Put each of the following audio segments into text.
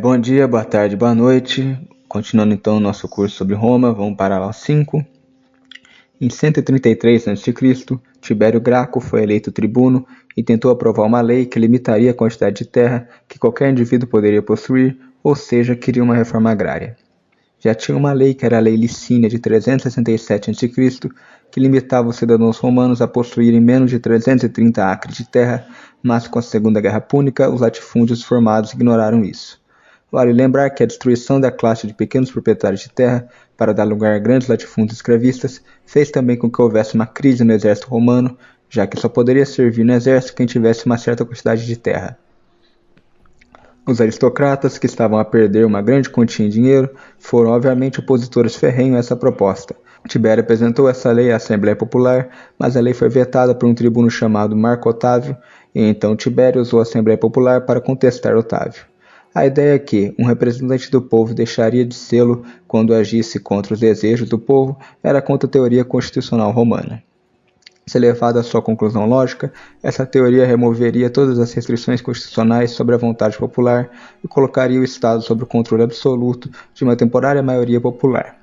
Bom dia, boa tarde, boa noite. Continuando então o nosso curso sobre Roma, vamos para a aula 5. Em 133 a.C., Tibério Graco foi eleito tribuno e tentou aprovar uma lei que limitaria a quantidade de terra que qualquer indivíduo poderia possuir, ou seja, queria uma reforma agrária. Já tinha uma lei que era a Lei Licínia de 367 a.C., que limitava os cidadãos romanos a possuírem menos de 330 acres de terra, mas com a Segunda Guerra Púnica, os latifúndios formados ignoraram isso. Vale lembrar que a destruição da classe de pequenos proprietários de terra para dar lugar a grandes latifúndios escravistas fez também com que houvesse uma crise no exército romano, já que só poderia servir no exército quem tivesse uma certa quantidade de terra. Os aristocratas, que estavam a perder uma grande quantia em dinheiro, foram obviamente opositores ferrenhos a essa proposta. Tibério apresentou essa lei à Assembleia Popular, mas a lei foi vetada por um tribuno chamado Marco Otávio, e então Tibério usou a Assembleia Popular para contestar Otávio. A ideia é que um representante do povo deixaria de sê-lo quando agisse contra os desejos do povo era contra a teoria constitucional romana. Se levada à sua conclusão lógica, essa teoria removeria todas as restrições constitucionais sobre a vontade popular e colocaria o Estado sob o controle absoluto de uma temporária maioria popular.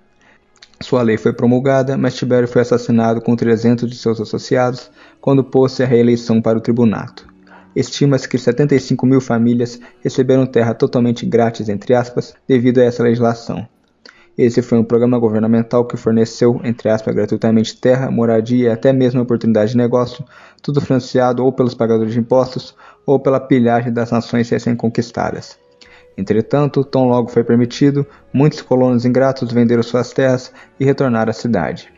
Sua lei foi promulgada, mas Tibério foi assassinado com 300 de seus associados quando pôs-se a reeleição para o tribunato. Estima-se que 75 mil famílias receberam terra totalmente grátis, entre aspas, devido a essa legislação. Esse foi um programa governamental que forneceu, entre aspas, gratuitamente terra, moradia e até mesmo oportunidade de negócio, tudo financiado ou pelos pagadores de impostos ou pela pilhagem das nações recém-conquistadas. Entretanto, tão logo foi permitido, muitos colonos ingratos venderam suas terras e retornaram à cidade.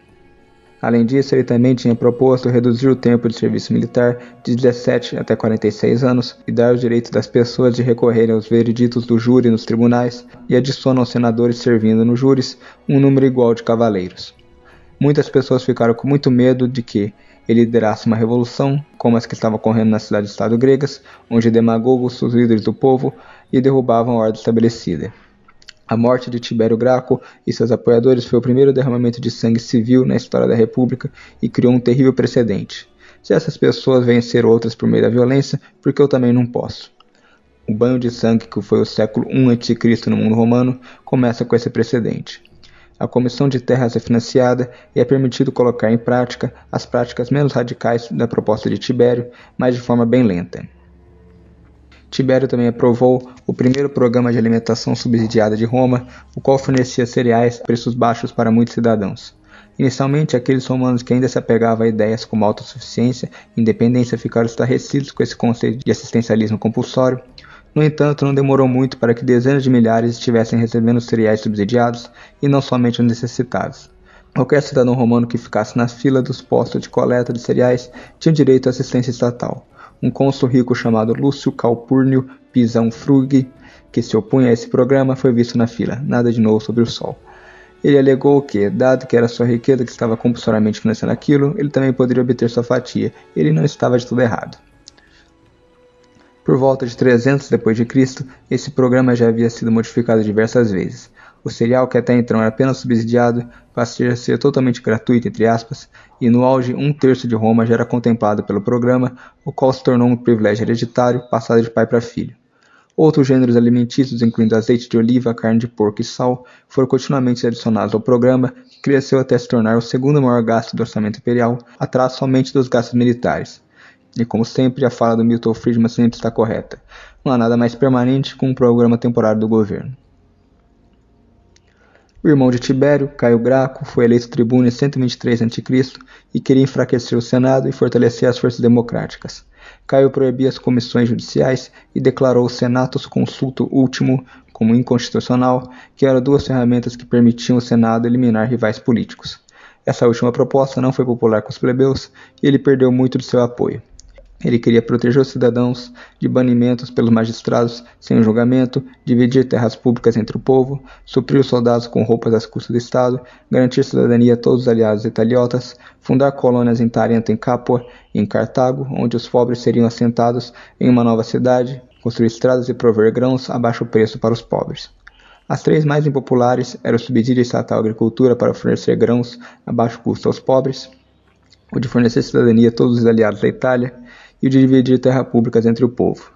Além disso, ele também tinha proposto reduzir o tempo de serviço militar de 17 até 46 anos e dar o direito das pessoas de recorrerem aos vereditos do júri nos tribunais e adiciona aos senadores servindo nos júris um número igual de cavaleiros. Muitas pessoas ficaram com muito medo de que ele liderasse uma revolução, como as que estavam ocorrendo nas cidades-estado gregas, onde demagogos, os líderes do povo, e derrubavam a ordem estabelecida. A morte de Tibério Graco e seus apoiadores foi o primeiro derramamento de sangue civil na história da República e criou um terrível precedente. Se essas pessoas venceram outras por meio da violência, por que eu também não posso? O banho de sangue que foi o século I a.C. no mundo romano começa com esse precedente. A comissão de terras é financiada e é permitido colocar em prática as práticas menos radicais da proposta de Tibério, mas de forma bem lenta. Tibério também aprovou o primeiro programa de alimentação subsidiada de Roma, o qual fornecia cereais a preços baixos para muitos cidadãos. Inicialmente, aqueles romanos que ainda se apegavam a ideias como autossuficiência e independência ficaram estarrecidos com esse conceito de assistencialismo compulsório. No entanto, não demorou muito para que dezenas de milhares estivessem recebendo cereais subsidiados e não somente os necessitados. Qualquer cidadão romano que ficasse na fila dos postos de coleta de cereais tinha direito à assistência estatal. Um cônsul rico chamado Lúcio Calpurnio Pisão Frugi, que se opunha a esse programa, foi visto na fila, nada de novo sob o sol. Ele alegou que, dado que era sua riqueza que estava compulsoriamente financiando aquilo, ele também poderia obter sua fatia. Ele não estava de tudo errado. Por volta de 300 d.C., esse programa já havia sido modificado diversas vezes. O cereal, que até então era apenas subsidiado, passou a ser totalmente gratuito, entre aspas, e no auge 1/3 de Roma já era contemplado pelo programa, o qual se tornou um privilégio hereditário, passado de pai para filho. Outros gêneros alimentícios, incluindo azeite de oliva, carne de porco e sal, foram continuamente adicionados ao programa, que cresceu até se tornar o segundo maior gasto do orçamento imperial, atrás somente dos gastos militares. E como sempre, a fala do Milton Friedman sempre está correta. Não há nada mais permanente que um programa temporário do governo. O irmão de Tibério, Caio Graco, foi eleito tribuno em 123 a.C. e queria enfraquecer o Senado e fortalecer as forças democráticas. Caio proibia as comissões judiciais e declarou o Senatus Consulto Ultimo como inconstitucional, que eram duas ferramentas que permitiam ao Senado eliminar rivais políticos. Essa última proposta não foi popular com os plebeus e ele perdeu muito de seu apoio. Ele queria proteger os cidadãos de banimentos pelos magistrados sem julgamento, dividir terras públicas entre o povo, suprir os soldados com roupas às custas do Estado, garantir cidadania a todos os aliados italiotas, fundar colônias em Tarento e em Capua e em Cartago, onde os pobres seriam assentados em uma nova cidade, construir estradas e prover grãos a baixo preço para os pobres. As três mais impopulares eram o subsídio estatal à agricultura para fornecer grãos a baixo custo aos pobres, o de fornecer cidadania a todos os aliados da Itália, e o de dividir terras públicas entre o povo.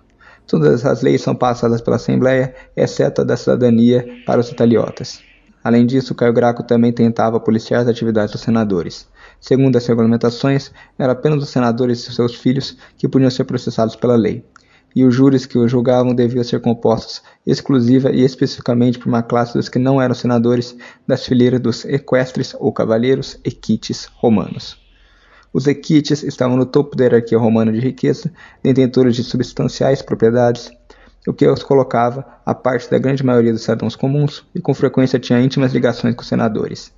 Todas as leis são passadas pela Assembleia, exceto a da cidadania para os italiotas. Além disso, Caio Graco também tentava policiar as atividades dos senadores. Segundo as regulamentações, eram apenas os senadores e seus filhos que podiam ser processados pela lei, e os júris que os julgavam deviam ser compostos exclusiva e especificamente por uma classe dos que não eram senadores das fileiras dos equestres ou cavalheiros equites romanos. Os equites estavam no topo da hierarquia romana de riqueza, detentores de substanciais propriedades, o que os colocava à parte da grande maioria dos cidadãos comuns e com frequência tinha íntimas ligações com os senadores.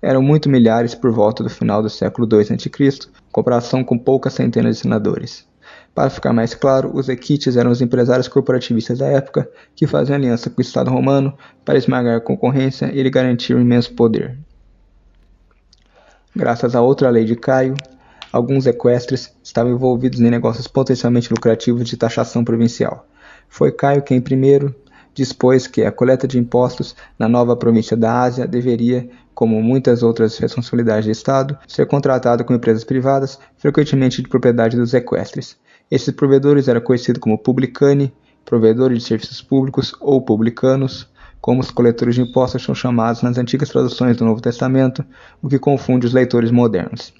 Eram muito milhares por volta do final do século II a.C., em comparação com poucas centenas de senadores. Para ficar mais claro, os equites eram os empresários corporativistas da época que faziam aliança com o Estado romano para esmagar a concorrência e lhe garantir um imenso poder. Graças a outra lei de Caio, alguns equestres estavam envolvidos em negócios potencialmente lucrativos de taxação provincial. Foi Caio quem primeiro dispôs que a coleta de impostos na nova província da Ásia deveria, como muitas outras responsabilidades do Estado, ser contratada com empresas privadas, frequentemente de propriedade dos equestres. Esses provedores eram conhecidos como publicani, provedores de serviços públicos ou publicanos, como os coletores de impostos são chamados nas antigas traduções do Novo Testamento, o que confunde os leitores modernos.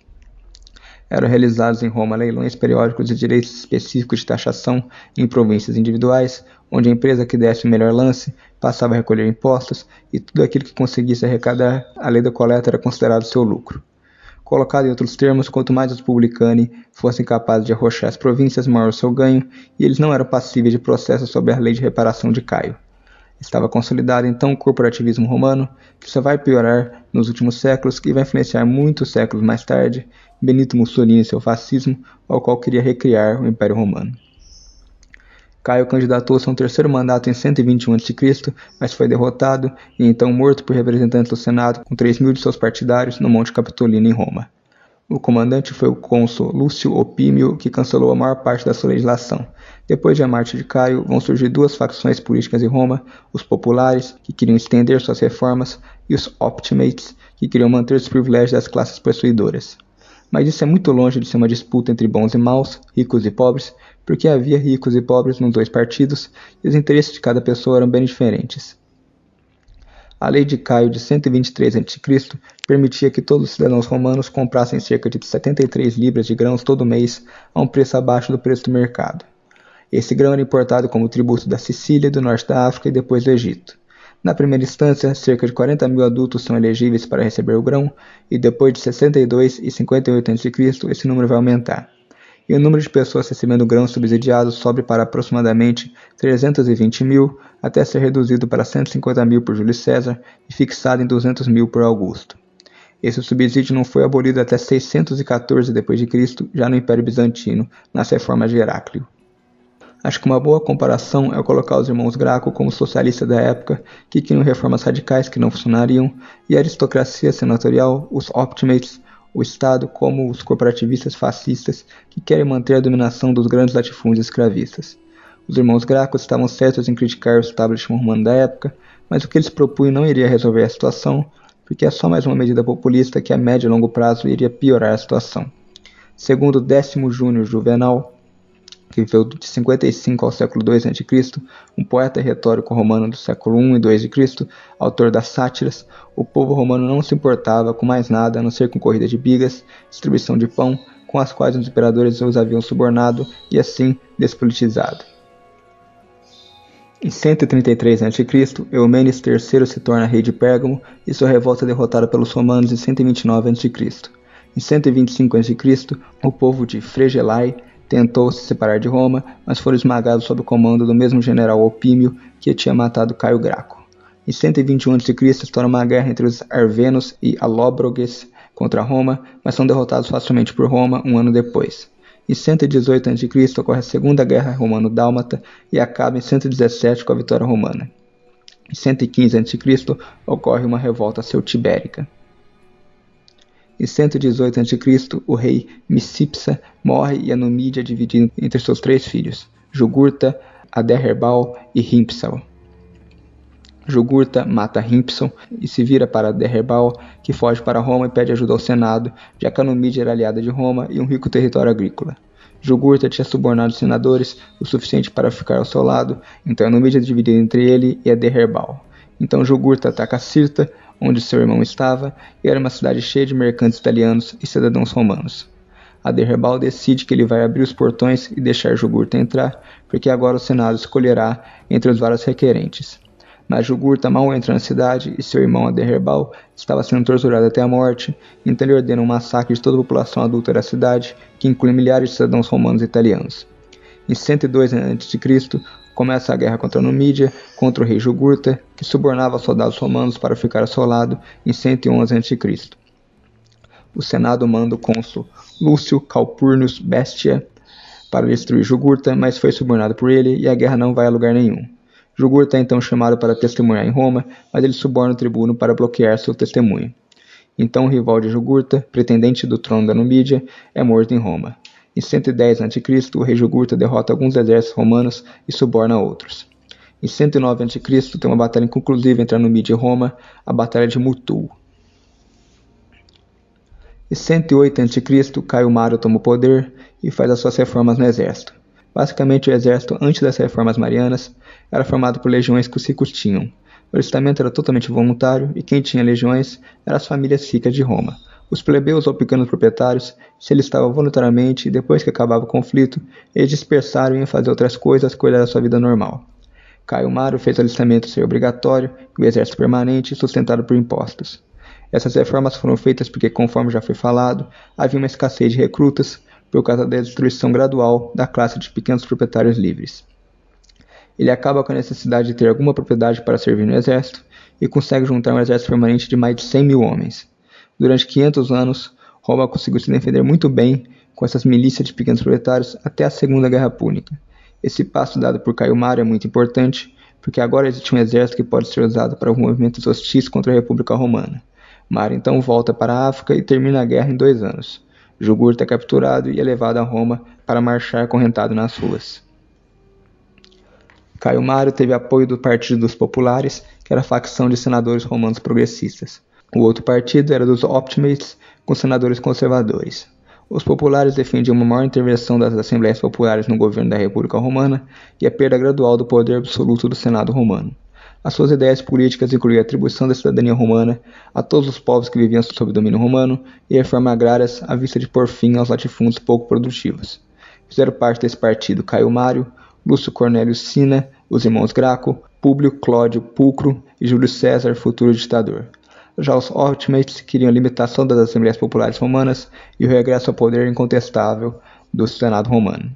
Eram realizados em Roma leilões periódicos de direitos específicos de taxação em províncias individuais, onde a empresa que desse o melhor lance passava a recolher impostos e tudo aquilo que conseguisse arrecadar, a lei da coleta era considerado seu lucro. Colocado em outros termos, quanto mais os publicani fossem capazes de arrochar as províncias, maior o seu ganho, e eles não eram passíveis de processo sobre a lei de reparação de Caio. Estava consolidado então o corporativismo romano, que só vai piorar nos últimos séculos e vai influenciar muitos séculos mais tarde Benito Mussolini e seu fascismo, ao qual queria recriar o Império Romano. Caio candidatou-se a um terceiro mandato em 121 a.C., mas foi derrotado e então morto por representantes do Senado com 3.000 de seus partidários no Monte Capitolino em Roma. O comandante foi o cônsul Lúcio Opímio, que cancelou a maior parte da sua legislação. Depois da morte de Caio, vão surgir duas facções políticas em Roma, os populares, que queriam estender suas reformas, e os optimates, que queriam manter os privilégios das classes possuidoras. Mas isso é muito longe de ser uma disputa entre bons e maus, ricos e pobres, porque havia ricos e pobres nos dois partidos, e os interesses de cada pessoa eram bem diferentes. A lei de Caio de 123 a.C. permitia que todos os cidadãos romanos comprassem cerca de 73 libras de grãos todo mês a um preço abaixo do preço do mercado. Esse grão era importado como tributo da Sicília, do norte da África e depois do Egito. Na primeira instância, cerca de 40.000 adultos são elegíveis para receber o grão, e depois de 62 e 58 a.C. esse número vai aumentar. E o número de pessoas recebendo grão subsidiado sobe para aproximadamente 320.000, até ser reduzido para 150.000 por Júlio César e fixado em 200.000 por Augusto. Esse subsídio não foi abolido até 614 d.C., já no Império Bizantino, nas reformas de Heráclio. Acho que uma boa comparação é colocar os irmãos Graco como socialistas da época, que queriam reformas radicais que não funcionariam, e a aristocracia senatorial, os optimates, o Estado, como os corporativistas fascistas, que querem manter a dominação dos grandes latifúndios escravistas. Os irmãos Graco estavam certos em criticar o establishment romano da época, mas o que eles propunham não iria resolver a situação, porque é só mais uma medida populista que a médio e longo prazo iria piorar a situação. Segundo Décimo Júnior Juvenal, que viveu de 55 ao século II a.C., um poeta e retórico romano do século I e II a.C., autor das sátiras, o povo romano não se importava com mais nada a não ser com corrida de bigas, distribuição de pão, com as quais os imperadores os haviam subornado e assim despolitizado. Em 133 a.C., Eumenes III se torna rei de Pérgamo e sua revolta é derrotada pelos romanos em 129 a.C. Em 125 a.C., o povo de Fregelai tentou se separar de Roma, mas foram esmagados sob o comando do mesmo general Opímio que tinha matado Caio Graco. Em 121 a.C. estoura uma guerra entre os Arvenos e Alóbroges contra Roma, mas são derrotados facilmente por Roma um ano depois. Em 118 a.C. ocorre a Segunda Guerra Romano-Dálmata e acaba em 117 com a vitória romana. Em 115 a.C. ocorre uma revolta celtibérica. Em 118 a.C., o rei Micipsa morre e a Numídia é dividida entre seus 3 filhos, Jugurta, Aderrebal e Himpsal. Jugurta mata Himpsal e se vira para Aderrebal, que foge para Roma e pede ajuda ao Senado, já que a Numídia era aliada de Roma e um rico território agrícola. Jugurtha tinha subornado os senadores o suficiente para ficar ao seu lado, então a Numídia é dividida entre ele e Adherbal. Então Jugurtha ataca Cirta, onde seu irmão estava, e era uma cidade cheia de mercantes italianos e cidadãos romanos. Adherbal decide que ele vai abrir os portões e deixar Jugurtha entrar, porque agora o Senado escolherá entre os vários requerentes. Mas Jugurtha mal entra na cidade e seu irmão Adherbal estava sendo torturado até a morte, então ele ordena um massacre de toda a população adulta da cidade, que inclui milhares de cidadãos romanos e italianos. Em 102 a.C., começa a guerra contra a Numídia, contra o rei Jugurtha, que subornava soldados romanos para ficar ao seu lado em 111 a.C. O Senado manda o cônsul Lúcio Calpurnius Bestia para destruir Jugurtha, mas foi subornado por ele e a guerra não vai a lugar nenhum. Jugurtha é então chamado para testemunhar em Roma, mas ele suborna o tribuno para bloquear seu testemunho. Então o rival de Jugurtha, pretendente do trono da Numídia, é morto em Roma. Em 110 a.C., o rei Jugurtha derrota alguns exércitos romanos e suborna outros. Em 109 a.C., tem uma batalha inconclusiva entre a Numídia e Roma, a Batalha de Mutul. Em 108 a.C., Caio Mário toma o poder e faz as suas reformas no exército. Basicamente, o exército, antes das reformas marianas, era formado por legiões que os ricos tinham. O alistamento era totalmente voluntário e quem tinha legiões eram as famílias ricas de Roma. Os plebeus ou pequenos proprietários se alistavam voluntariamente e depois que acabava o conflito, eles dispersaram e iam fazer outras coisas, cuidar da sua vida normal. Caio Mário fez o alistamento ser obrigatório e o exército permanente sustentado por impostos. Essas reformas foram feitas porque, conforme já foi falado, havia uma escassez de recrutas por causa da destruição gradual da classe de pequenos proprietários livres. Ele acaba com a necessidade de ter alguma propriedade para servir no exército e consegue juntar um exército permanente de mais de 100 mil homens. Durante 500 anos, Roma conseguiu se defender muito bem com essas milícias de pequenos proprietários até a Segunda Guerra Púnica. Esse passo dado por Caio Mário é muito importante, porque agora existe um exército que pode ser usado para movimentos hostis contra a República Romana. Mário então volta para a África e termina a guerra em 2 anos. Jugurtha é capturado e é levado a Roma para marchar acorrentado nas ruas. Caio Mário teve apoio do Partido dos Populares, que era a facção de senadores romanos progressistas. O outro partido era dos Optimates, com senadores conservadores. Os populares defendiam uma maior intervenção das assembleias populares no governo da República Romana e a perda gradual do poder absoluto do Senado romano. As suas ideias políticas incluíam a atribuição da cidadania romana a todos os povos que viviam sob domínio romano e reformas agrárias à vista de pôr fim aos latifúndios pouco produtivos. Fizeram parte desse partido Caio Mário, Lúcio Cornélio Cinna, os irmãos Graco, Públio Clódio Pulcro e Júlio César, futuro ditador. Já os Optimates queriam a limitação das assembleias populares romanas e o regresso ao poder incontestável do Senado romano.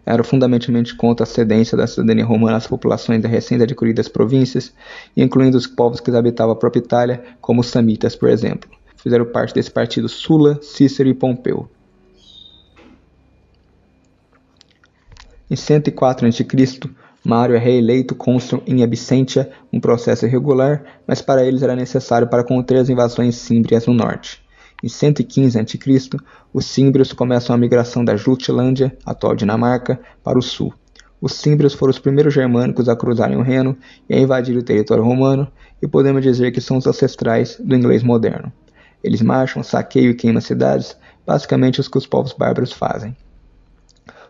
Eram fundamentalmente contra a cedência da cidadania romana às populações das recém-adquiridas províncias, incluindo os povos que habitavam a própria Itália, como os samitas, por exemplo. Fizeram parte desse partido Sula, Cícero e Pompeu. Em 104 a.C., Mário é reeleito cônsul em Absentia, um processo irregular, mas para eles era necessário para conter as invasões símbrias no norte. Em 115 a.C., os símbrios começam a migração da Jutlândia, atual Dinamarca, para o sul. Os símbrios foram os primeiros germânicos a cruzarem o Reno e a invadir o território romano, e podemos dizer que são os ancestrais do inglês moderno. Eles marcham, saqueiam e queimam cidades, basicamente os que os povos bárbaros fazem.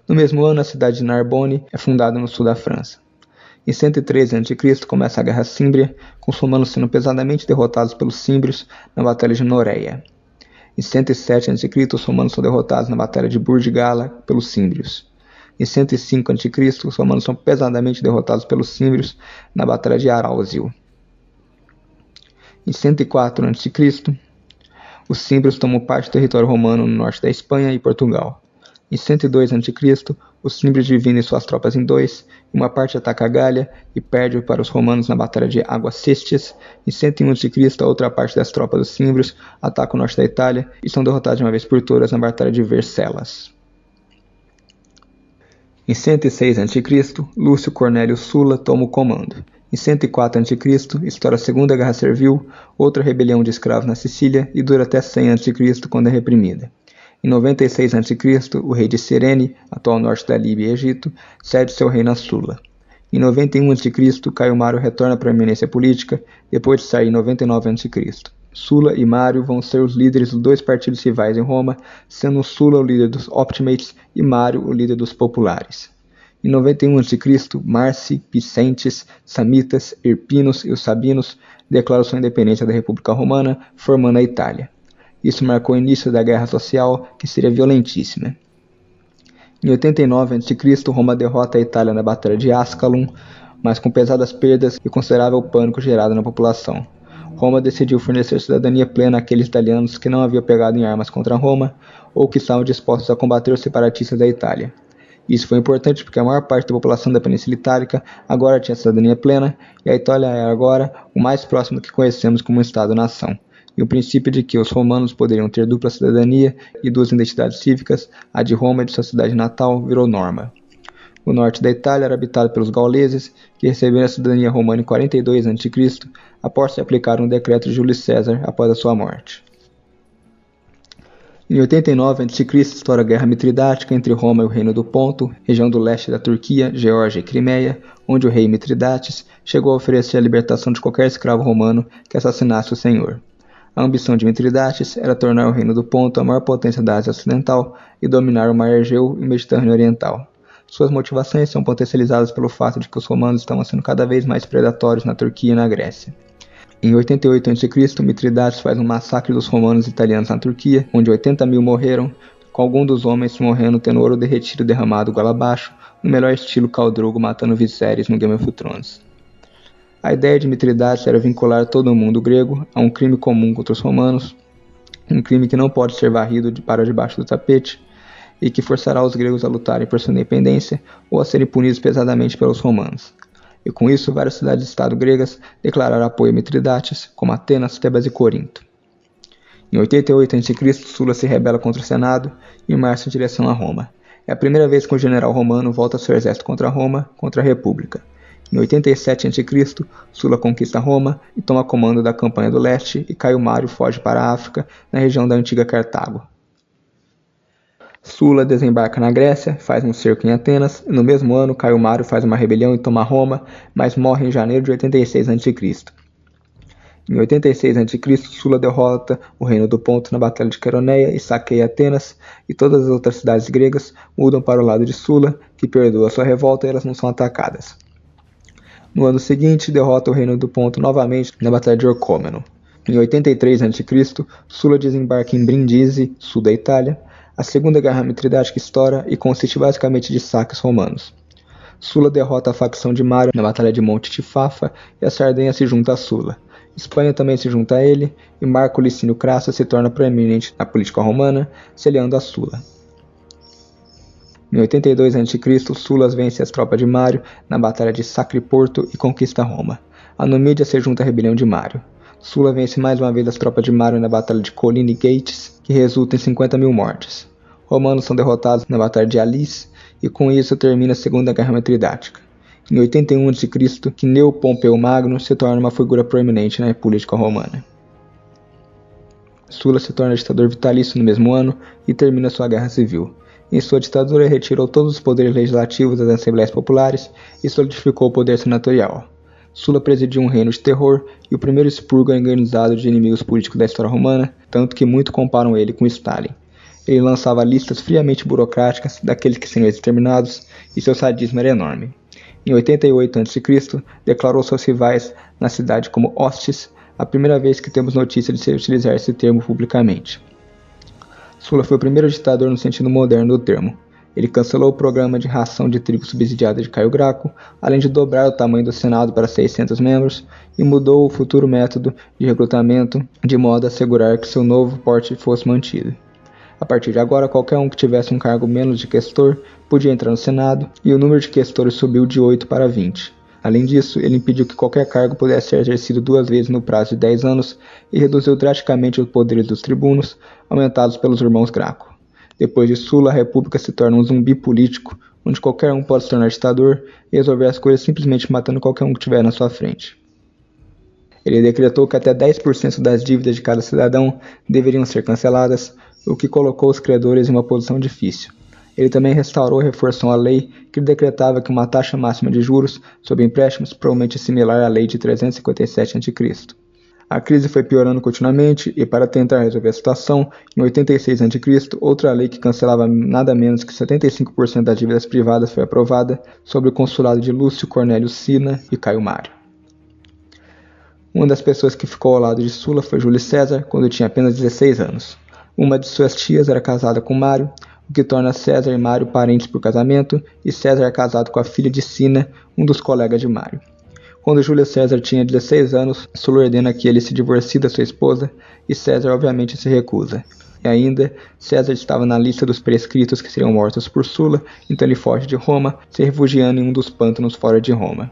No mesmo ano, a cidade de Narbonne é fundada no sul da França. Em 113 a.C. começa a Guerra Símbria, com os romanos sendo pesadamente derrotados pelos símbrios na Batalha de Noreia. Em 107 a.C., os romanos são derrotados na Batalha de Burdigala pelos símbrios. Em 105 a.C., os romanos são pesadamente derrotados pelos símbrios na Batalha de Arausio. Em 104 a.C., os símbrios tomam parte do território romano no norte da Espanha e Portugal. Em 102 a.C., os símbrios dividem suas tropas em 2, e uma parte ataca a Gália e perde para os romanos na Batalha de Águas Cestes. Em 101 a.C., a outra parte das tropas dos símbrios ataca o norte da Itália e são derrotados de uma vez por todas na Batalha de Vercellas. Em 106 a.C., Lúcio Cornélio Sulla toma o comando. Em 104 a.C., estoura a Segunda Guerra Servil, outra rebelião de escravos na Sicília, e dura até 100 a.C., quando é reprimida. Em 96 a.C., o rei de Cirene, atual norte da Líbia e Egito, cede seu reino a Sulla. Em 91 a.C., Caio Mário retorna para a eminência política, depois de sair em 99 a.C. Sulla e Mário vão ser os líderes dos dois partidos rivais em Roma, sendo Sulla o líder dos Optimates e Mário o líder dos Populares. Em 91 a.C., Marci, Picentes, Samitas, Hirpinos e os Sabinos declaram sua independência da República Romana, formando a Itália. Isso marcou o início da Guerra Social, que seria violentíssima. Em 89 a.C., Roma derrota a Itália na Batalha de Ascalon, mas com pesadas perdas e considerável pânico gerado na população. Roma decidiu fornecer cidadania plena àqueles italianos que não haviam pegado em armas contra Roma ou que estavam dispostos a combater os separatistas da Itália. Isso foi importante porque a maior parte da população da Península Itálica agora tinha cidadania plena e a Itália era agora o mais próximo do que conhecemos como um Estado-nação. E o princípio de que os romanos poderiam ter dupla cidadania e duas identidades cívicas, a de Roma e de sua cidade natal, virou norma. O norte da Itália era habitado pelos gauleses, que receberam a cidadania romana em 42 a.C., após se aplicar um decreto de Júlio César após a sua morte. Em 89 a.C., estoura a Guerra Mitridática entre Roma e o Reino do Ponto, região do leste da Turquia, Geórgia e Crimeia, onde o rei Mitridates chegou a oferecer a libertação de qualquer escravo romano que assassinasse o senhor. A ambição de Mitridates era tornar o Reino do Ponto a maior potência da Ásia Ocidental e dominar o Mar Egeu e o Mediterrâneo Oriental. Suas motivações são potencializadas pelo fato de que os romanos estavam sendo cada vez mais predatórios na Turquia e na Grécia. Em 88 a.C., Mitridates faz um massacre dos romanos e italianos na Turquia, onde 80 mil morreram, com alguns dos homens morrendo tendo ouro derretido derramado goela abaixo, no melhor estilo Khal Drogo matando Viserys no Game of Thrones. A ideia de Mitridates era vincular todo o mundo grego a um crime comum contra os romanos, um crime que não pode ser varrido para debaixo do tapete, e que forçará os gregos a lutarem por sua independência ou a serem punidos pesadamente pelos romanos. E com isso, várias cidades-estado gregas declararam apoio a Mitridates, como Atenas, Tebas e Corinto. Em 88 a.C., Sulla se rebela contra o Senado e marcha em direção a Roma. É a primeira vez que um general romano volta seu exército contra Roma, contra a República. Em 87 a.C., Sulla conquista Roma e toma comando da campanha do leste e Caio Mário foge para a África, na região da antiga Cartago. Sulla desembarca na Grécia, faz um cerco em Atenas, e no mesmo ano Caio Mário faz uma rebelião e toma Roma, mas morre em janeiro de 86 a.C. Em 86 a.C., Sulla derrota o Reino do Ponto na Batalha de Queroneia e saqueia Atenas, e todas as outras cidades gregas mudam para o lado de Sulla, que perdoa sua revolta e elas não são atacadas. No ano seguinte, derrota o Reino do Ponto novamente na Batalha de Orcômeno. Em 83 a.C., Sulla desembarca em Brindisi, sul da Itália. A Segunda Guerra Mitridática estoura e consiste basicamente de saques romanos. Sulla derrota a facção de Mário na Batalha de Monte Tifafa e a Sardenha se junta a Sulla. Espanha também se junta a ele e Marco Licínio Crassa se torna proeminente na política romana, se aliando a Sulla. Em 82 a.C., Sulla vence as tropas de Mário na Batalha de Sacriporto e conquista Roma. A Numídia se junta à rebelião de Mário. Sulla vence mais uma vez as tropas de Mário na Batalha de Colline Gates, que resulta em 50 mil mortes. Romanos são derrotados na Batalha de Alis, e com isso termina a Segunda Guerra Mitridática. Em 81 a.C., Cneo Pompeu Magno se torna uma figura proeminente na política romana. Sulla se torna ditador vitalício no mesmo ano e termina sua guerra civil. Em sua ditadura, retirou todos os poderes legislativos das Assembleias Populares e solidificou o poder senatorial. Sulla presidiu um reino de terror e o primeiro expurgo organizado de inimigos políticos da história romana, tanto que muito comparam ele com Stalin. Ele lançava listas friamente burocráticas daqueles que seriam exterminados e seu sadismo era enorme. Em 88 a.C., declarou seus rivais na cidade como hostes, a primeira vez que temos notícia de se utilizar esse termo publicamente. Sulla foi o primeiro ditador no sentido moderno do termo. Ele cancelou o programa de ração de trigo subsidiada de Caio Graco, além de dobrar o tamanho do Senado para 600 membros, e mudou o futuro método de recrutamento de modo a assegurar que seu novo porte fosse mantido. A partir de agora, qualquer um que tivesse um cargo menos de questor podia entrar no Senado, e o número de questores subiu de 8 para 20. Além disso, ele impediu que qualquer cargo pudesse ser exercido 2 vezes no prazo de 10 anos e reduziu drasticamente os poderes dos tribunos, aumentados pelos irmãos Graco. Depois de Sulla, a república se torna um zumbi político, onde qualquer um pode se tornar ditador e resolver as coisas simplesmente matando qualquer um que estiver na sua frente. Ele decretou que até 10% das dívidas de cada cidadão deveriam ser canceladas, o que colocou os credores em uma posição difícil. Ele também restaurou e reforçou a lei que decretava que uma taxa máxima de juros sobre empréstimos provavelmente similar à lei de 357 a.C. A crise foi piorando continuamente e, para tentar resolver a situação, em 86 a.C., outra lei que cancelava nada menos que 75% das dívidas privadas foi aprovada, sob o consulado de Lúcio Cornélio Cinna e Caio Mário. Uma das pessoas que ficou ao lado de Sulla foi Júlio César, quando tinha apenas 16 anos. Uma de suas tias era casada com Mário, o que torna César e Mário parentes por casamento, e César é casado com a filha de Cinna, um dos colegas de Mário. Quando Júlio César tinha 16 anos, Sulla ordena que ele se divorcie da sua esposa, e César obviamente se recusa. E ainda, César estava na lista dos prescritos que seriam mortos por Sulla, então ele foge de Roma, se refugiando em um dos pântanos fora de Roma.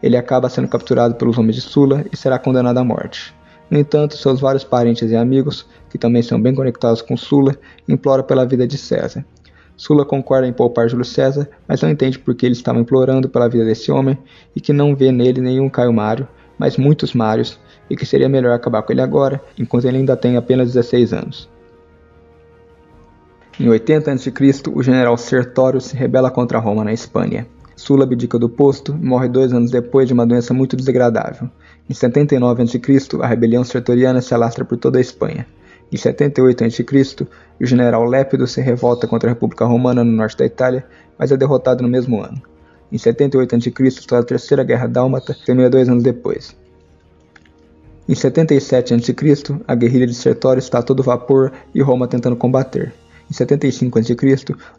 Ele acaba sendo capturado pelos homens de Sulla e será condenado à morte. No entanto, seus vários parentes e amigos, que também são bem conectados com Sulla, imploram pela vida de César. Sulla concorda em poupar Júlio César, mas não entende por que ele estava implorando pela vida desse homem e que não vê nele nenhum Caio Mário, mas muitos Mários, e que seria melhor acabar com ele agora, enquanto ele ainda tem apenas 16 anos. Em 80 a.C., o general Sertório se rebela contra Roma na Espanha. Sulla abdica do posto e morre 2 anos depois de uma doença muito desagradável. Em 79 a.C., a rebelião sertoriana se alastra por toda a Espanha. Em 78 a.C., o general Lépido se revolta contra a República Romana no norte da Itália, mas é derrotado no mesmo ano. Em 78 a.C., estoura a Terceira Guerra Dálmata, que termina 2 anos depois. Em 77 a.C., a guerrilha de Sertório está a todo vapor e Roma tentando combater. Em 75 a.C.,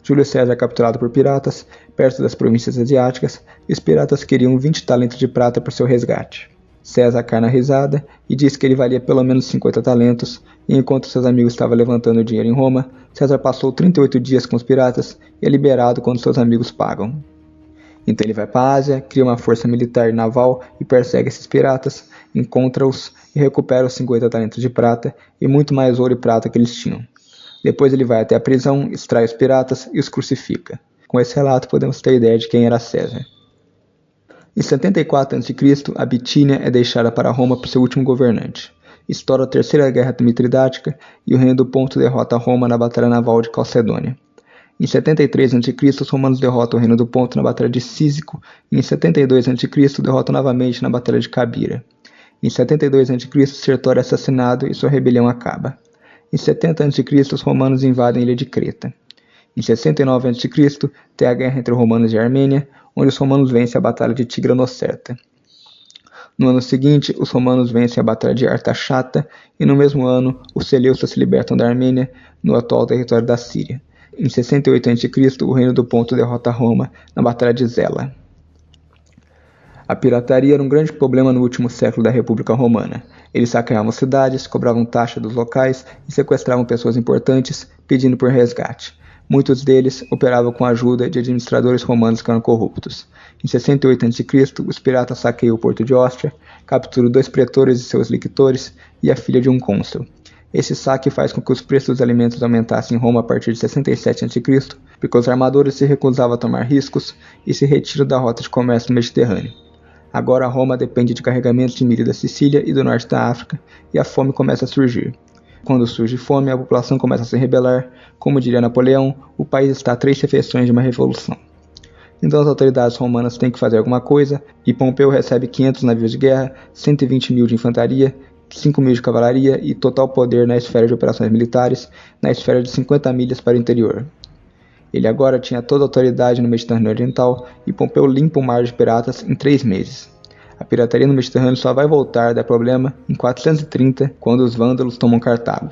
Júlio César é capturado por piratas, perto das províncias asiáticas, e os piratas queriam 20 talentos de prata por seu resgate. César cai na risada e diz que ele valia pelo menos 50 talentos, e enquanto seus amigos estavam levantando dinheiro em Roma, César passou 38 dias com os piratas e é liberado quando seus amigos pagam. Então ele vai para a Ásia, cria uma força militar e naval e persegue esses piratas, encontra-os e recupera os 50 talentos de prata e muito mais ouro e prata que eles tinham. Depois ele vai até a prisão, extrai os piratas e os crucifica. Com esse relato podemos ter ideia de quem era César. Em 74 a.C., a Bitínia é deixada para Roma por seu último governante. Estoura a Terceira Guerra Mitridática e o reino do Ponto derrota Roma na Batalha Naval de Calcedônia. Em 73 a.C., os romanos derrotam o reino do Ponto na Batalha de Císico e em 72 a.C. derrotam novamente na Batalha de Cabira. Em 72 a.C., Sertório é assassinado e sua rebelião acaba. Em 70 a.C., os romanos invadem a ilha de Creta. Em 69 a.C., tem a guerra entre romanos e Armênia, onde os romanos vencem a Batalha de Tigranocerta. No ano seguinte, os romanos vencem a Batalha de Artachata e no mesmo ano, os Seleucos se libertam da Armênia, no atual território da Síria. Em 68 a.C., o reino do Ponto derrota Roma na Batalha de Zela. A pirataria era um grande problema no último século da República Romana. Eles saqueavam cidades, cobravam taxa dos locais e sequestravam pessoas importantes, pedindo por resgate. Muitos deles operavam com a ajuda de administradores romanos que eram corruptos. Em 68 a.C., os piratas saqueiam o porto de Óstria, capturam 2 pretores e seus lictores e a filha de um cônsul. Esse saque faz com que os preços dos alimentos aumentassem em Roma a partir de 67 a.C., porque os armadores se recusavam a tomar riscos e se retiram da rota de comércio no Mediterrâneo. Agora Roma depende de carregamentos de milho da Sicília e do norte da África, e a fome começa a surgir. Quando surge fome, a população começa a se rebelar. Como diria Napoleão, o país está a 3 refeições de uma revolução. Então as autoridades romanas têm que fazer alguma coisa, e Pompeu recebe 500 navios de guerra, 120 mil de infantaria, 5 mil de cavalaria e total poder na esfera de operações militares, na esfera de 50 milhas para o interior. Ele agora tinha toda a autoridade no Mediterrâneo Oriental e Pompeu limpa o mar de piratas em 3 meses. A pirataria no Mediterrâneo só vai voltar a dar problema em 430, quando os vândalos tomam Cartago.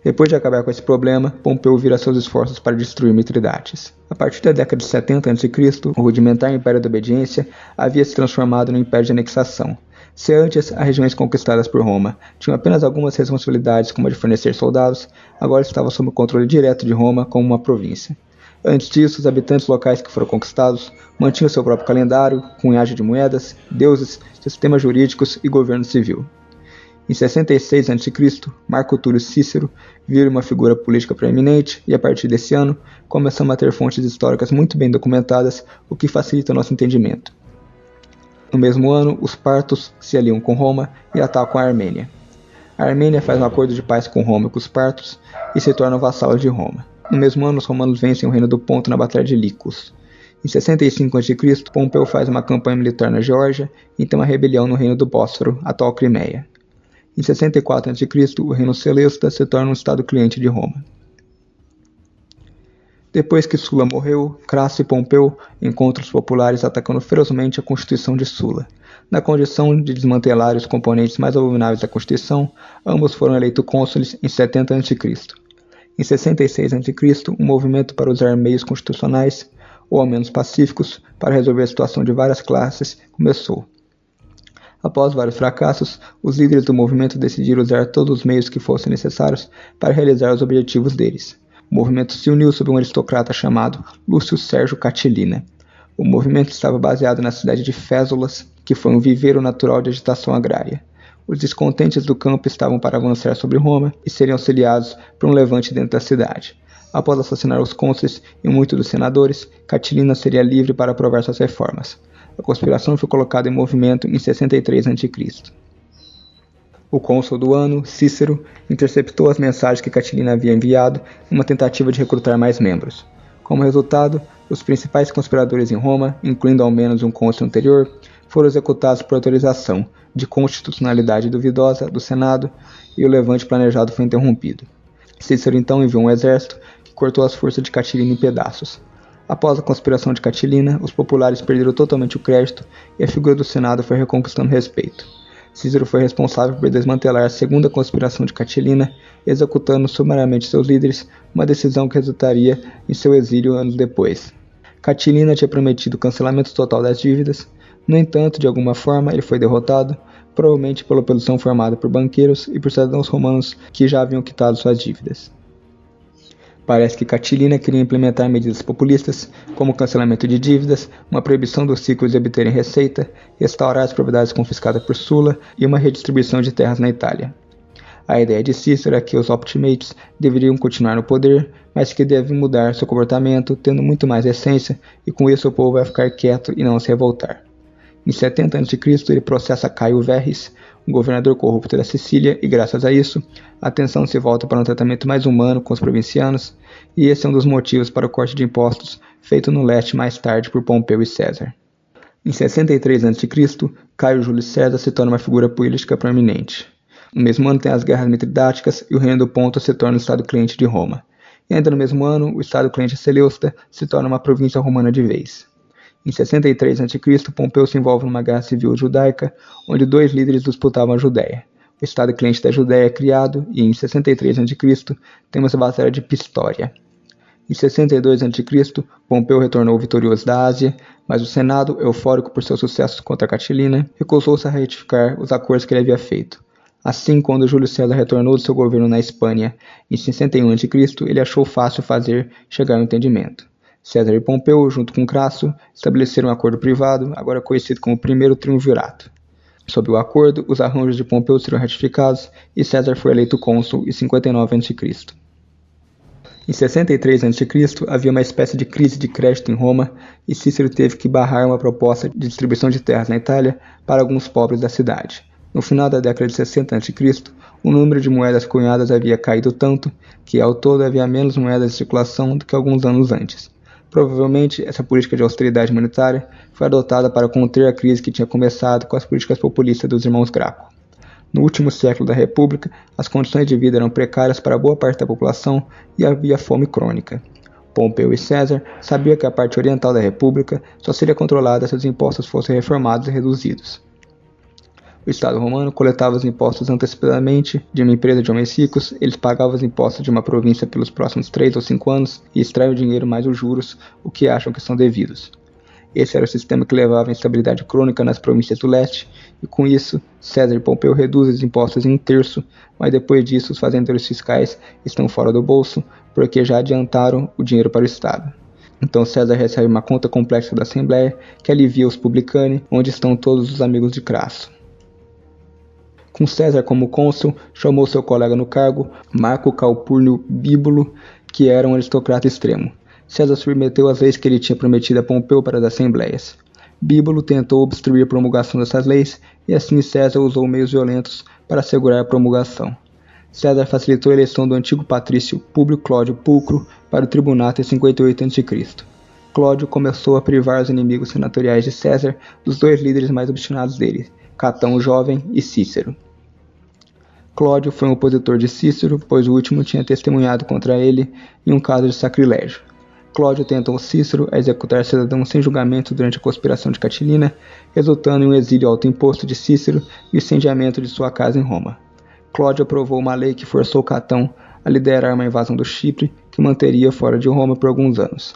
Depois de acabar com esse problema, Pompeu vira seus esforços para destruir Mitridates. A partir da década de 70 a.C., o rudimentar Império da Obediência havia se transformado no Império de Anexação. Se antes as regiões conquistadas por Roma tinham apenas algumas responsabilidades como a de fornecer soldados, agora estavam sob o controle direto de Roma como uma província. Antes disso, os habitantes locais que foram conquistados mantinham seu próprio calendário, cunhagem de moedas, deuses, sistemas jurídicos e governo civil. Em 66 a.C., Marco Túlio Cícero vira uma figura política proeminente e, a partir desse ano, começamos a ter fontes históricas muito bem documentadas, o que facilita nosso entendimento. No mesmo ano, os partos se aliam com Roma e atacam a Armênia. A Armênia faz um acordo de paz com Roma e com os partos e se tornam vassalos de Roma. No mesmo ano, os romanos vencem o reino do Ponto na Batalha de Licos. Em 65 a.C., Pompeu faz uma campanha militar na Geórgia e tem uma rebelião no reino do Bósforo, atual Crimeia. Em 64 a.C., o reino Seleucida se torna um estado cliente de Roma. Depois que Sula morreu, Crasso e Pompeu encontram os populares atacando ferozmente a Constituição de Sula. Na condição de desmantelar os componentes mais abomináveis da Constituição, ambos foram eleitos cônsules em 70 a.C. Em 66 a.C., um movimento para usar meios constitucionais, ou ao menos pacíficos, para resolver a situação de várias classes começou. Após vários fracassos, os líderes do movimento decidiram usar todos os meios que fossem necessários para realizar os objetivos deles. O movimento se uniu sob um aristocrata chamado Lúcio Sérgio Catilina. O movimento estava baseado na cidade de Fésulas, que foi um viveiro natural de agitação agrária. Os descontentes do campo estavam para avançar sobre Roma e seriam auxiliados por um levante dentro da cidade. Após assassinar os cônsules e muitos dos senadores, Catilina seria livre para aprovar suas reformas. A conspiração foi colocada em movimento em 63 a.C. O cônsul do ano, Cícero, interceptou as mensagens que Catilina havia enviado em uma tentativa de recrutar mais membros. Como resultado, os principais conspiradores em Roma, incluindo ao menos um cônsul anterior, foram executados por autorização de constitucionalidade duvidosa do Senado e o levante planejado foi interrompido. Cícero então enviou um exército que cortou as forças de Catilina em pedaços. Após a conspiração de Catilina, os populares perderam totalmente o crédito e a figura do Senado foi reconquistando respeito. Cícero foi responsável por desmantelar a segunda conspiração de Catilina, executando sumariamente seus líderes, uma decisão que resultaria em seu exílio anos depois. Catilina tinha prometido o cancelamento total das dívidas, no entanto, de alguma forma, ele foi derrotado, provavelmente pela oposição formada por banqueiros e por cidadãos romanos que já haviam quitado suas dívidas. Parece que Catilina queria implementar medidas populistas, como o cancelamento de dívidas, uma proibição dos ciclos de obterem receita, restaurar as propriedades confiscadas por Sula e uma redistribuição de terras na Itália. A ideia de Cícero é que os optimates deveriam continuar no poder, mas que devem mudar seu comportamento, tendo muito mais essência, e com isso o povo vai ficar quieto e não se revoltar. Em 70 a.C., ele processa Caio Verres, um governador corrupto da Sicília, e graças a isso, a atenção se volta para um tratamento mais humano com os provincianos, e esse é um dos motivos para o corte de impostos feito no leste mais tarde por Pompeu e César. Em 63 a.C., Caio Júlio César se torna uma figura política proeminente. No mesmo ano tem as guerras mitridáticas e o reino do Ponto se torna o estado cliente de Roma. E ainda no mesmo ano, o estado cliente Seleucida se torna uma província romana de vez. Em 63 a.C., Pompeu se envolve numa guerra civil judaica, onde dois líderes disputavam a Judéia. O estado cliente da Judéia é criado e, em 63 a.C., temos a Batalha de Pistória. Em 62 a.C., Pompeu retornou vitorioso da Ásia, mas o Senado, eufórico por seus sucessos contra Catilina, recusou-se a retificar os acordos que ele havia feito. Assim, quando Júlio César retornou do seu governo na Espanha, em 61 a.C., ele achou fácil fazer chegar ao entendimento. César e Pompeu, junto com Crasso, estabeleceram um acordo privado, agora conhecido como Primeiro Triunvirato. Sob o acordo, os arranjos de Pompeu seriam ratificados e César foi eleito cônsul em 59 a.C. Em 63 a.C., havia uma espécie de crise de crédito em Roma e Cícero teve que barrar uma proposta de distribuição de terras na Itália para alguns pobres da cidade. No final da década de 60 a.C., o número de moedas cunhadas havia caído tanto que, ao todo, havia menos moedas em circulação do que alguns anos antes. Provavelmente, essa política de austeridade monetária foi adotada para conter a crise que tinha começado com as políticas populistas dos irmãos Graco. No último século da República, as condições de vida eram precárias para boa parte da população e havia fome crônica. Pompeu e César sabiam que a parte oriental da República só seria controlada se os impostos fossem reformados e reduzidos. O Estado romano coletava os impostos antecipadamente de uma empresa de homens ricos, eles pagavam os impostos de uma província pelos próximos 3 ou 5 anos e extraem o dinheiro mais os juros, o que acham que são devidos. Esse era o sistema que levava à instabilidade crônica nas províncias do leste, e com isso, César e Pompeu reduzem os impostos em 1/3, mas depois disso os fazendeiros fiscais estão fora do bolso, porque já adiantaram o dinheiro para o Estado. Então César recebe uma conta complexa da Assembleia, que alivia os publicani, onde estão todos os amigos de Crasso. Com César como cônsul, chamou seu colega no cargo, Marco Calpurnio Bíbulo, que era um aristocrata extremo. César submeteu as leis que ele tinha prometido a Pompeu para as assembleias. Bíbulo tentou obstruir a promulgação dessas leis, e assim César usou meios violentos para assegurar a promulgação. César facilitou a eleição do antigo patrício Públio Cláudio Pulcro para o tribunato em 58 a.C. Cláudio começou a privar os inimigos senatoriais de César dos 2 líderes mais obstinados dele, Catão o Jovem e Cícero. Cláudio foi um opositor de Cícero, pois o último tinha testemunhado contra ele em um caso de sacrilégio. Cláudio tentou Cícero a executar cidadãos sem julgamento durante a conspiração de Catilina, resultando em um exílio autoimposto de Cícero e o incendiamento de sua casa em Roma. Cláudio aprovou uma lei que forçou Catão a liderar uma invasão do Chipre, que manteria fora de Roma por alguns anos.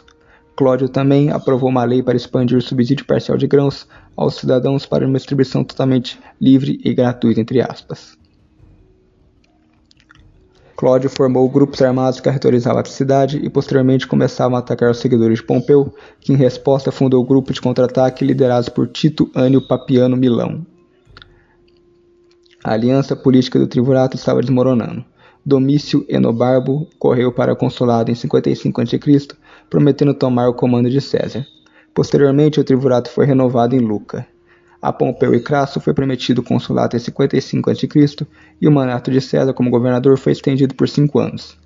Cláudio também aprovou uma lei para expandir o subsídio parcial de grãos aos cidadãos para uma distribuição totalmente livre e gratuita, entre aspas. Cláudio formou grupos armados que aterrorizavam a cidade e posteriormente começavam a atacar os seguidores de Pompeu, que em resposta fundou o grupo de contra-ataque liderados por Tito Ânio Papiano Milão. A aliança política do triunvirato estava desmoronando. Domício Enobarbo correu para o consulado em 55 a.C., prometendo tomar o comando de César. Posteriormente, o triunvirato foi renovado em Luca. A Pompeu e Crasso foi prometido o consulado em 55 a.C. e o mandato de César como governador foi estendido por 5 anos.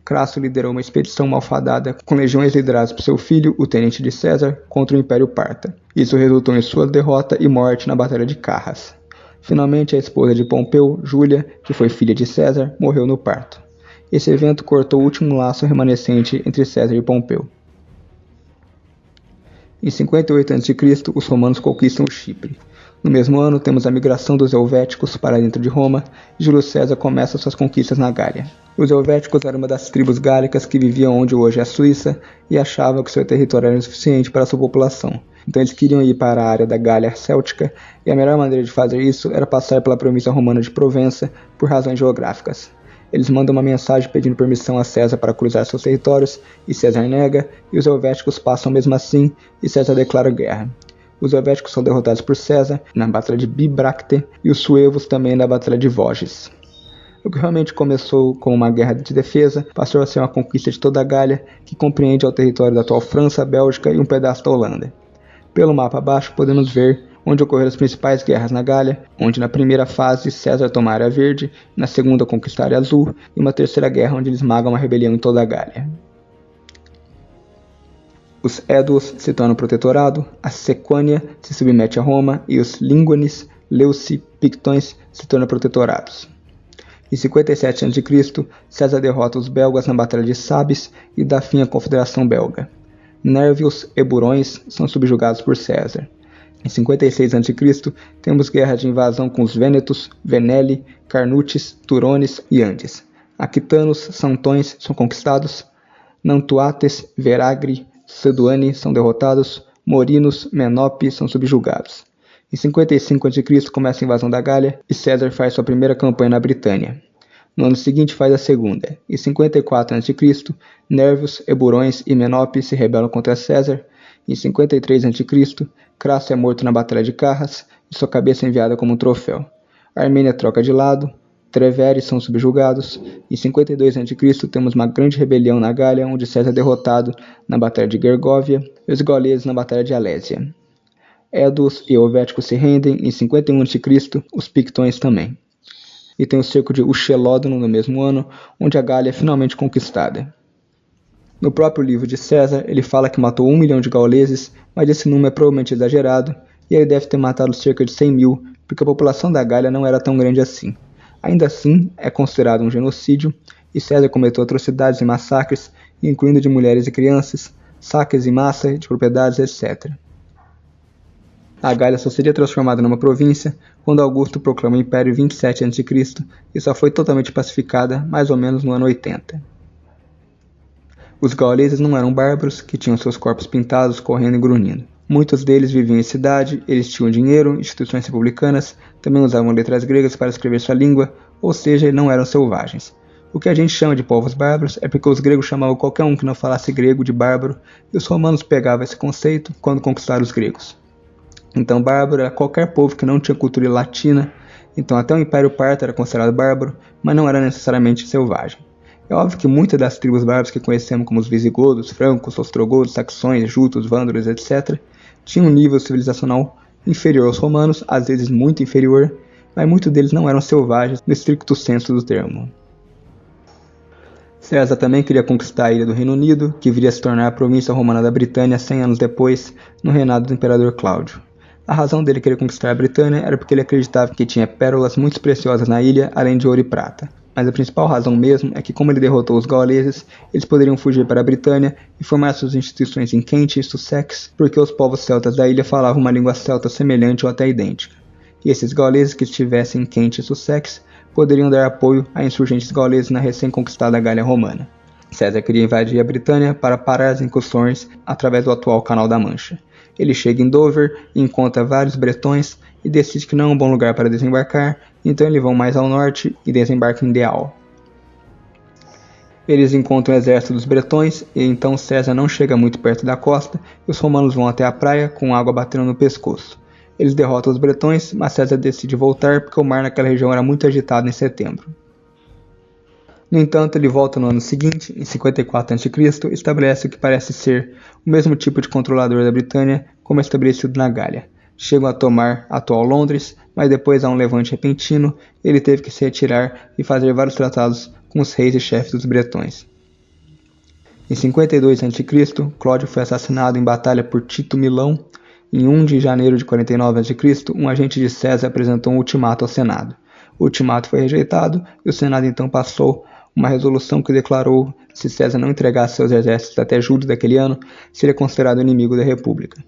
Crasso liderou uma expedição malfadada com legiões lideradas por seu filho, o tenente de César, contra o Império Parta. Isso resultou em sua derrota e morte na Batalha de Carras. Finalmente, a esposa de Pompeu, Júlia, que foi filha de César, morreu no parto. Esse evento cortou o último laço remanescente entre César e Pompeu. Em 58 a.C., os romanos conquistam o Chipre. No mesmo ano, temos a migração dos helvéticos para dentro de Roma e Júlio César começa suas conquistas na Gália. Os helvéticos eram uma das tribos gálicas que viviam onde hoje é a Suíça e achavam que seu território era insuficiente para sua população. Então eles queriam ir para a área da Gália Céltica e a melhor maneira de fazer isso era passar pela província romana de Provença por razões geográficas. Eles mandam uma mensagem pedindo permissão a César para cruzar seus territórios, e César nega, e os helvéticos passam mesmo assim, e César declara guerra. Os helvéticos são derrotados por César na Batalha de Bibracte, e os suevos também na Batalha de Vosges. O que realmente começou como uma guerra de defesa, passou a ser uma conquista de toda a Gália, que compreende o território da atual França, Bélgica e um pedaço da Holanda. Pelo mapa abaixo podemos ver onde ocorreram as principais guerras na Gália, onde na primeira fase César toma a área verde, na segunda conquista a área azul, e uma terceira guerra onde ele esmaga uma rebelião em toda a Gália. Os Éduos se tornam protetorado, a Sequânia se submete a Roma e os Lingones, Leuci, Pictões se tornam protetorados. Em 57 a.C., César derrota os belgas na Batalha de Sabes e dá fim à Confederação Belga. Nervios e Burões são subjugados por César. Em 56 a.C., temos guerra de invasão com os Vênetos, Veneli, Carnutes, Turones e Andes. Aquitanos, Santões são conquistados, Nantuates, Veragri, Seduani são derrotados, Morinos, Menope são subjugados. Em 55 a.C. começa a invasão da Gália e César faz sua primeira campanha na Britânia. No ano seguinte faz a segunda. Em 54 a.C., Nervios, Eburões e Menope se rebelam contra César. Em 53 a.C., Crasso é morto na Batalha de Carras e sua cabeça é enviada como um troféu. A Armênia troca de lado, Treveri são subjugados. Em 52 a.C. temos uma grande rebelião na Gália, onde César é derrotado na Batalha de Gergóvia e os gauleses na Batalha de Alésia. Éduos e helvéticos se rendem, em 51 a.C. os Pictões também. E tem o cerco de Uxelódono no mesmo ano, onde a Gália é finalmente conquistada. No próprio livro de César, ele fala que matou 1 milhão de gauleses, mas esse número é provavelmente exagerado, e ele deve ter matado cerca de 100 mil, porque a população da Gália não era tão grande assim. Ainda assim, é considerado um genocídio, e César cometeu atrocidades e massacres, incluindo de mulheres e crianças, saques em massa de propriedades, etc. A Gália só seria transformada numa província quando Augusto proclama o Império em 27 a.C. e só foi totalmente pacificada mais ou menos no ano 80. Os gauleses não eram bárbaros que tinham seus corpos pintados, correndo e grunhindo. Muitos deles viviam em cidade, eles tinham dinheiro, instituições republicanas, também usavam letras gregas para escrever sua língua, ou seja, não eram selvagens. O que a gente chama de povos bárbaros é porque os gregos chamavam qualquer um que não falasse grego de bárbaro, e os romanos pegavam esse conceito quando conquistaram os gregos. Então bárbaro era qualquer povo que não tinha cultura latina, então até o Império Parto era considerado bárbaro, mas não era necessariamente selvagem. É óbvio que muitas das tribos bárbaras que conhecemos como os visigodos, francos, ostrogodos, saxões, jutos, vândalos, etc., tinham um nível civilizacional inferior aos romanos, às vezes muito inferior, mas muitos deles não eram selvagens no estricto senso do termo. César também queria conquistar a ilha do Reino Unido, que viria a se tornar a província romana da Britânia 100 anos depois, no reinado do imperador Cláudio. A razão dele querer conquistar a Britânia era porque ele acreditava que tinha pérolas muito preciosas na ilha, além de ouro e prata. Mas a principal razão mesmo é que, como ele derrotou os gauleses, eles poderiam fugir para a Britânia e formar suas instituições em Kent e Sussex, porque os povos celtas da ilha falavam uma língua celta semelhante ou até idêntica. E esses gauleses que estivessem em Kent e Sussex poderiam dar apoio a insurgentes gauleses na recém-conquistada Gália Romana. César queria invadir a Britânia para parar as incursões através do atual Canal da Mancha. Ele chega em Dover e encontra vários bretões e decide que não é um bom lugar para desembarcar, então eles vão mais ao norte e desembarcam em Deal. Eles encontram o exército dos bretões e então César não chega muito perto da costa e os romanos vão até a praia com água batendo no pescoço. Eles derrotam os bretões, mas César decide voltar porque o mar naquela região era muito agitado em setembro. No entanto, ele volta no ano seguinte, em 54 a.C., e estabelece o que parece ser o mesmo tipo de controlador da Britânia como estabelecido na Gália. Chegam a tomar a atual Londres, mas depois há um levante repentino e ele teve que se retirar e fazer vários tratados com os reis e chefes dos bretões. Em 52 a.C., Cláudio foi assassinado em batalha por Tito Milão. Em 1 de janeiro de 49 a.C., um agente de César apresentou um ultimato ao Senado. O ultimato foi rejeitado e o Senado então passou uma resolução que declarou que se César não entregasse seus exércitos até julho daquele ano, seria considerado inimigo da República.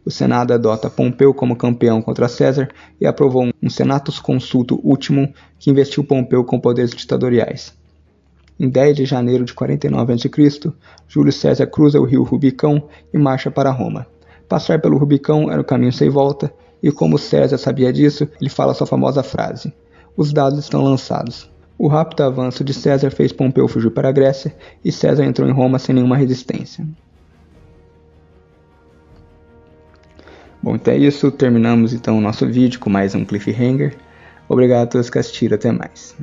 O Senado adota Pompeu como campeão contra César e aprovou um Senatus Consultum Ultimum que investiu Pompeu com poderes ditatoriais. Em 10 de janeiro de 49 a.C., Júlio César cruza o rio Rubicão e marcha para Roma. Passar pelo Rubicão era um caminho sem volta, e como César sabia disso, ele fala sua famosa frase: "Os dados estão lançados." O rápido avanço de César fez Pompeu fugir para a Grécia, e César entrou em Roma sem nenhuma resistência. Bom, então é isso, terminamos então o nosso vídeo com mais um cliffhanger. Obrigado a todos que assistiram, até mais.